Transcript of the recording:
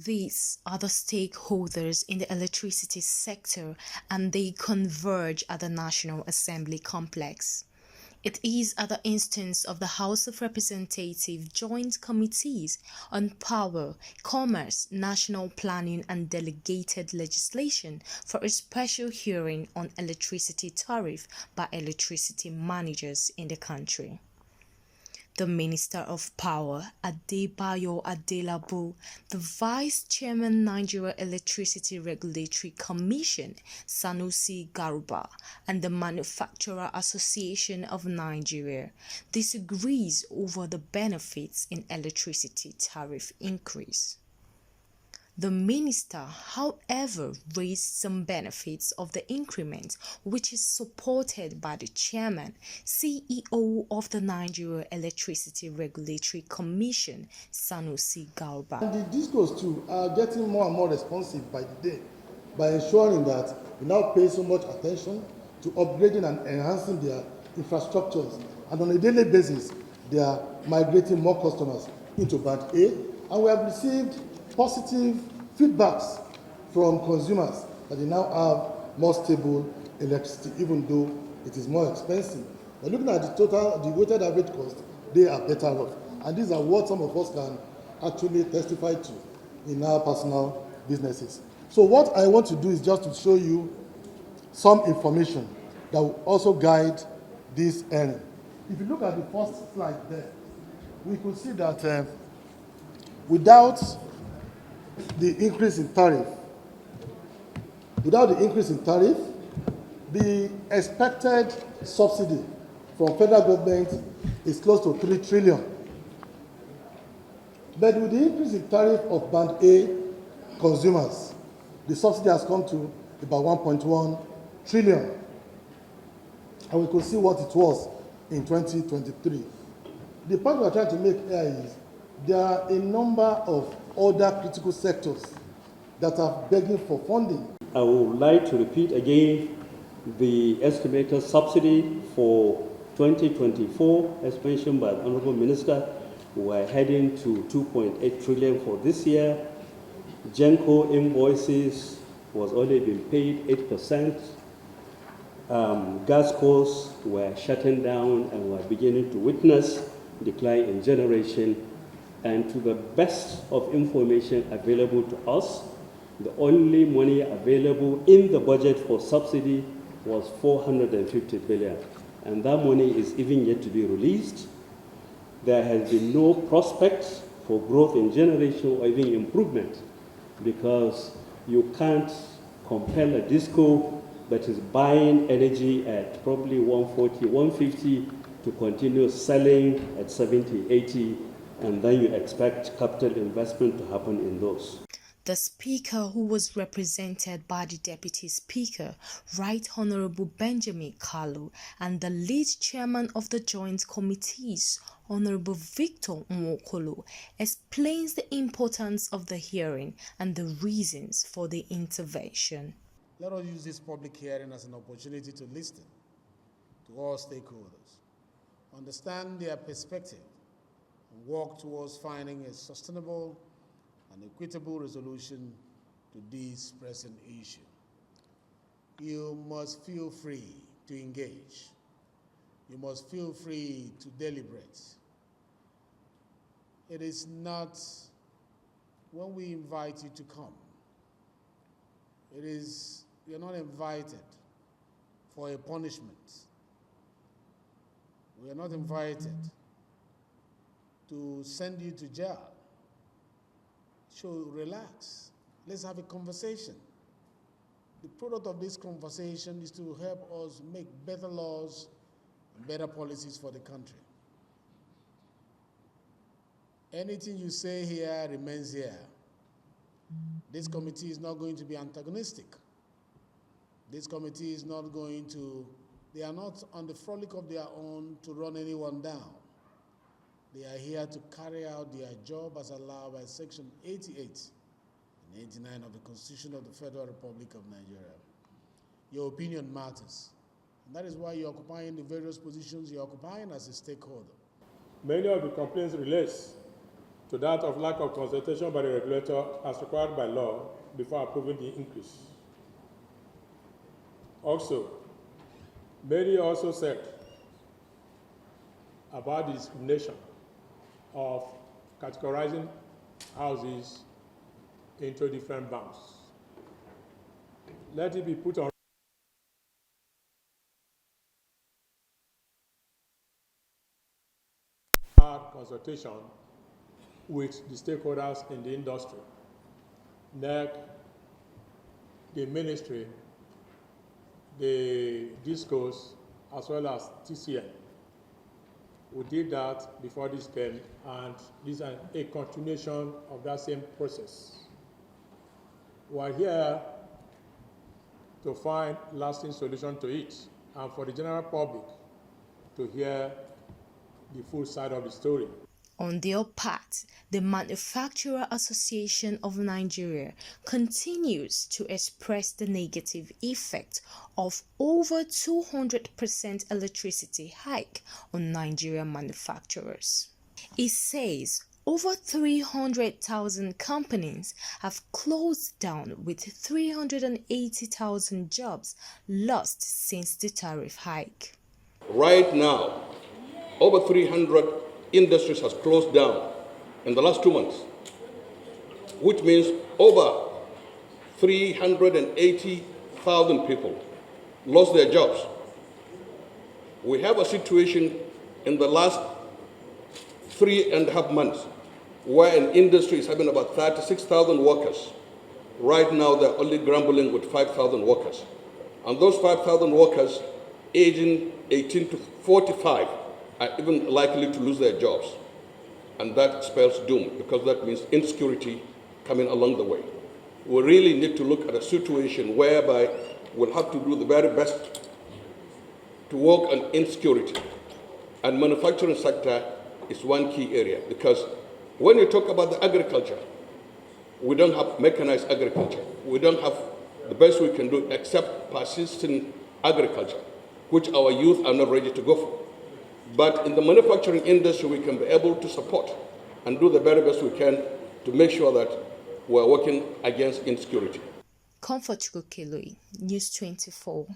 These are the stakeholders in the electricity sector, and they converge at the National Assembly complex. It is at the instance of the House of Representatives Joint Committees on Power, Commerce, National Planning and Delegated Legislation for a special hearing on electricity tariff by electricity managers in the country. The Minister of Power, Adebayo Adelabu, the Vice Chairman, Nigeria Electricity Regulatory Commission, Sanusi Garuba, and the Manufacturer Association of Nigeria disagrees over the benefits in electricity tariff increase. The minister, however, raised some benefits of the increment, which is supported by the chairman, CEO of the Nigeria Electricity Regulatory Commission, Sanusi Garuba. And the discos too are getting more and more responsive by the day by ensuring that we now pay so much attention to upgrading and enhancing their infrastructures. And on a daily basis, they are migrating more customers into Band A. And we have received positive feedbacks from consumers that they now have more stable electricity, even though it is more expensive. But looking at the weighted average cost, they are better off. And these are what some of us can actually testify to in our personal businesses. So what I want to do is just to show you some information that will also guide this earning. If you look at the first slide there, we could see that without the increase in tariff, the expected subsidy from federal government is close to 3 trillion. But with the increase in tariff of Band A consumers, the subsidy has come to about 1.1 trillion. And we could see what it was in 2023. The point we are trying to make here is there are a number of other critical sectors that are begging for funding. I would like to repeat again the estimated subsidy for 2024, as mentioned by the Honorable Minister. We're heading to 2.8 trillion for this year. GENCO invoices was only being paid 8%. Gas costs were shutting down, and we're beginning to witness decline in generation. And to the best of information available to us, the only money available in the budget for subsidy was 450 billion. And that money is even yet to be released. There has been no prospects for growth in generation or even improvement, because you can't compel a disco that is buying energy at probably 140, 150 to continue selling at 70, 80, and then you expect capital investment to happen in those. The Speaker, who was represented by the Deputy Speaker, Right Honorable Benjamin Kalu, and the lead chairman of the Joint Committees, Honorable Victor Nwokolo, explains the importance of the hearing and the reasons for the intervention. Let us use this public hearing as an opportunity to listen to all stakeholders, understand their perspective, and work towards finding a sustainable and equitable resolution to this pressing issue. You must feel free to engage. You must feel free to deliberate. It is not when we invite you to come. You're not invited for a punishment. We are not invited to send you to jail. So relax. Let's have a conversation. The product of this conversation is to help us make better laws and better policies for the country. Anything you say here remains here. This committee is not going to be antagonistic. This committee is not going to, they are not on the frolic of their own to run anyone down. They are here to carry out their job as allowed by Section 88 and 89 of the Constitution of the Federal Republic of Nigeria. Your opinion matters. And that is why you're occupying the various positions you're occupying as a stakeholder. Many of the complaints relate to that of lack of consultation by the regulator as required by law before approving the increase. Also, many also said about the discrimination of categorizing houses into different bands. Let it be put on consultation with the stakeholders in the industry, NEC, the ministry, the DISCOs, as well as TCN. We did that before this came, and this is a continuation of that same process. We're here to find lasting solution to it, and for the general public to hear the full side of the story. On their part, the Manufacturer Association of Nigeria continues to express the negative effect of over 200% electricity hike on Nigerian manufacturers. It says over 300,000 companies have closed down with 380,000 jobs lost since the tariff hike. Right now, over 300 industries has closed down in the last 2 months, which means over 380,000 people lost their jobs. We have a situation in the last 3.5 months where an industry is having about 36,000 workers. Right now, they're only grumbling with 5,000 workers. And those 5,000 workers aging 18 to 45 are even likely to lose their jobs. And that spells doom, because that means insecurity coming along the way. We really need to look at a situation whereby we'll have to do the very best to work on insecurity. And manufacturing sector is one key area, because when you talk about the agriculture, we don't have mechanized agriculture. We don't have the best we can do except persistent agriculture, which our youth are not ready to go for. But in the manufacturing industry, we can be able to support and do the very best we can to make sure that we're working against insecurity. Comfort Kelly, News 24.